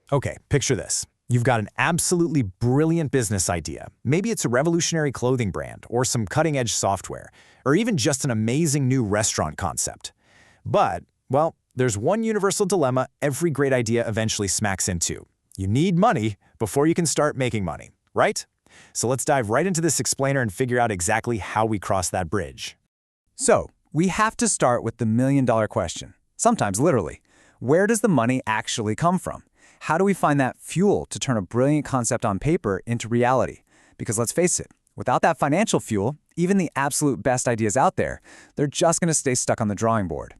Okay, picture this. You've got an absolutely brilliant business idea. Maybe it's a revolutionary clothing brand, or some cutting-edge software, or even just an amazing new restaurant concept. But, well, there's one universal dilemma every great idea eventually smacks into. You need money before you can start making money, right? So let's dive right into this explainer and figure out exactly how we cross that bridge. So, we have to start with the million-dollar question. Sometimes literally. Where does the money actually come from? How do we find that fuel to turn a brilliant concept on paper into reality? Because let's face it, without that financial fuel, even the absolute best ideas out there, they're just going to stay stuck on the drawing board.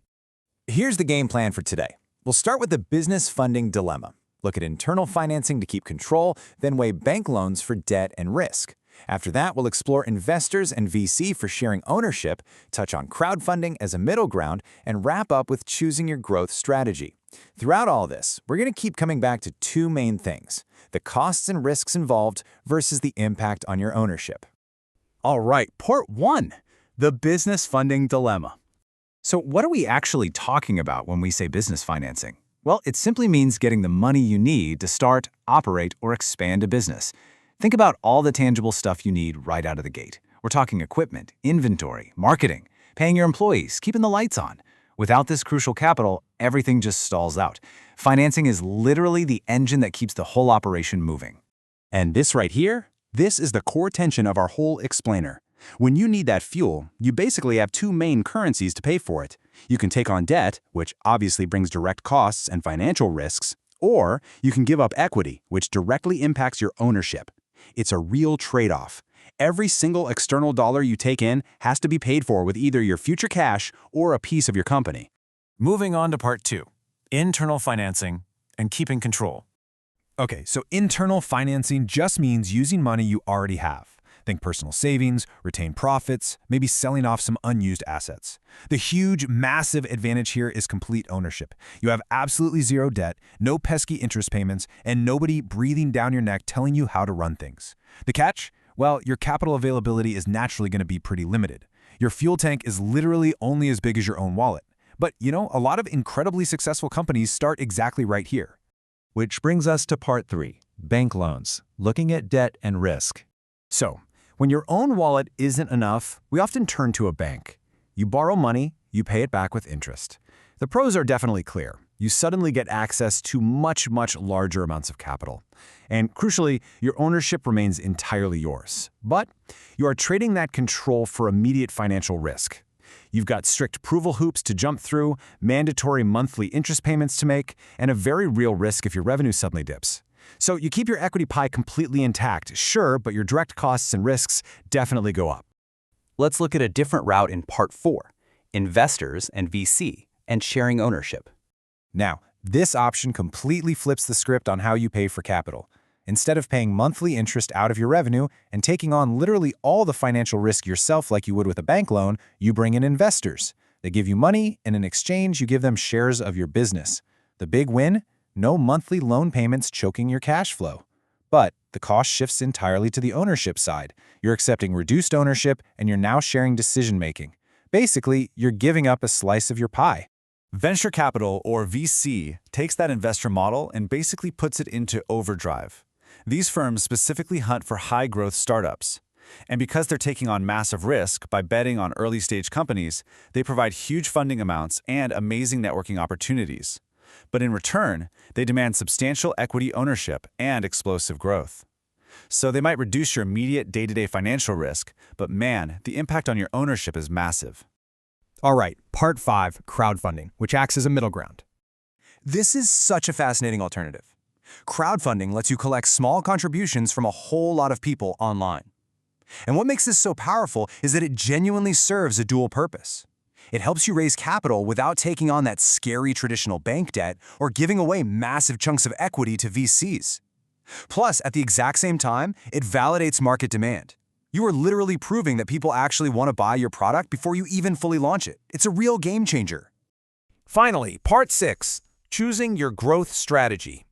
Here's the game plan for today. We'll start with the business funding dilemma. Look at internal financing to keep control, then weigh bank loans for debt and risk. After that, we'll explore investors and VC for sharing ownership, touch on crowdfunding as a middle ground, and wrap up with choosing your growth strategy. Throughout all this, we're going to keep coming back to two main things: the costs and risks involved versus the impact on your ownership. All right, part one, the business funding dilemma. So what are we actually talking about when we say business financing? Well, it simply means getting the money you need to start, operate, or expand a business. Think about all the tangible stuff you need right out of the gate. We're talking equipment, inventory, marketing, paying your employees, keeping the lights on. Without this crucial capital, everything just stalls out. Financing is literally the engine that keeps the whole operation moving. And this right here, this is the core tension of our whole explainer. When you need that fuel, you basically have two main currencies to pay for it. You can take on debt, which obviously brings direct costs and financial risks, or you can give up equity, which directly impacts your ownership. It's a real trade-off. Every single external dollar you take in has to be paid for with either your future cash or a piece of your company. Moving on to part two, internal financing and keeping control. Okay, so internal financing just means using money you already have. Think personal savings, retained profits, maybe selling off some unused assets. The huge, massive advantage here is complete ownership. You have absolutely zero debt, no pesky interest payments, and nobody breathing down your neck telling you how to run things. The catch? Well, your capital availability is naturally going to be pretty limited. Your fuel tank is literally only as big as your own wallet. But, a lot of incredibly successful companies start exactly right here. Which brings us to part three, bank loans, looking at debt and risk. So, when your own wallet isn't enough, we often turn to a bank. You borrow money, you pay it back with interest. The pros are definitely clear. You suddenly get access to much, much larger amounts of capital. And crucially, your ownership remains entirely yours. But you are trading that control for immediate financial risk. You've got strict approval hoops to jump through, mandatory monthly interest payments to make, and a very real risk if your revenue suddenly dips. So you keep your equity pie completely intact, sure, but your direct costs and risks definitely go up. Let's look at a different route in part four, investors and VC, and sharing ownership. Now, this option completely flips the script on how you pay for capital. Instead of paying monthly interest out of your revenue and taking on literally all the financial risk yourself like you would with a bank loan, you bring in investors. They give you money, and in exchange, you give them shares of your business. The big win? No monthly loan payments choking your cash flow. But the cost shifts entirely to the ownership side. You're accepting reduced ownership, and you're now sharing decision-making. Basically, you're giving up a slice of your pie. Venture capital, or VC, takes that investor model and basically puts it into overdrive. These firms specifically hunt for high-growth startups. And because they're taking on massive risk by betting on early-stage companies, they provide huge funding amounts and amazing networking opportunities. But in return, they demand substantial equity ownership and explosive growth. So they might reduce your immediate day-to-day financial risk, but man, the impact on your ownership is massive. All right, part five, crowdfunding, which acts as a middle ground. This is such a fascinating alternative. Crowdfunding lets you collect small contributions from a whole lot of people online. And what makes this so powerful is that it genuinely serves a dual purpose. It helps you raise capital without taking on that scary traditional bank debt or giving away massive chunks of equity to VCs. Plus, at the exact same time, it validates market demand. You are literally proving that people actually want to buy your product before you even fully launch it. It's a real game changer. Finally, part six, choosing your growth strategy.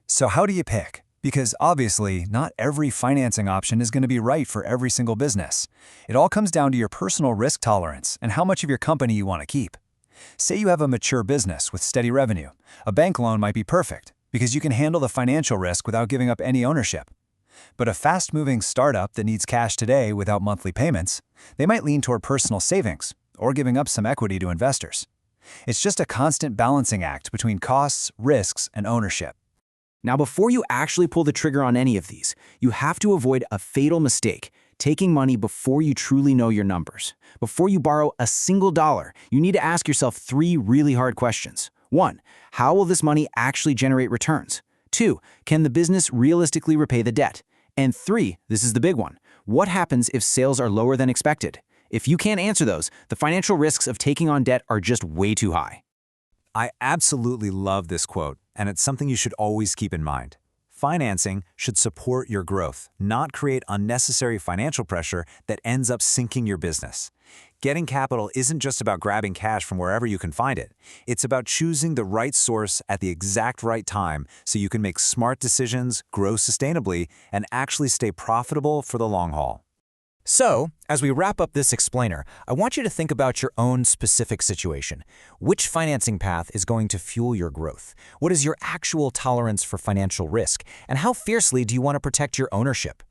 So how do you pick? Because obviously, not every financing option is going to be right for every single business. It all comes down to your personal risk tolerance and how much of your company you want to keep. Say you have a mature business with steady revenue. A bank loan might be perfect. because you can handle the financial risk without giving up any ownership. But a fast-moving startup that needs cash today without monthly payments, they might lean toward personal savings or giving up some equity to investors. It's just a constant balancing act between costs, risks, and ownership. Now, before you actually pull the trigger on any of these, you have to avoid a fatal mistake, taking money before you truly know your numbers. Before you borrow a single dollar, you need to ask yourself 3 really hard questions. 1. How will this money actually generate returns? 2. Can the business realistically repay the debt? And 3, this is the big one, what happens if sales are lower than expected? If you can't answer those, the financial risks of taking on debt are just way too high. I absolutely love this quote, and it's something you should always keep in mind. Financing should support your growth, not create unnecessary financial pressure that ends up sinking your business. Getting capital isn't just about grabbing cash from wherever you can find it. It's about choosing the right source at the exact right time so you can make smart decisions, grow sustainably, and actually stay profitable for the long haul. So, as we wrap up this explainer, I want you to think about your own specific situation. Which financing path is going to fuel your growth? What is your actual tolerance for financial risk? And how fiercely do you want to protect your ownership?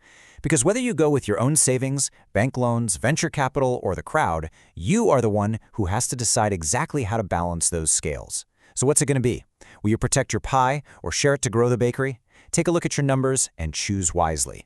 Because whether you go with your own savings, bank loans, venture capital, or the crowd, you are the one who has to decide exactly how to balance those scales. So what's it going to be? Will you protect your pie or share it to grow the bakery? Take a look at your numbers and choose wisely.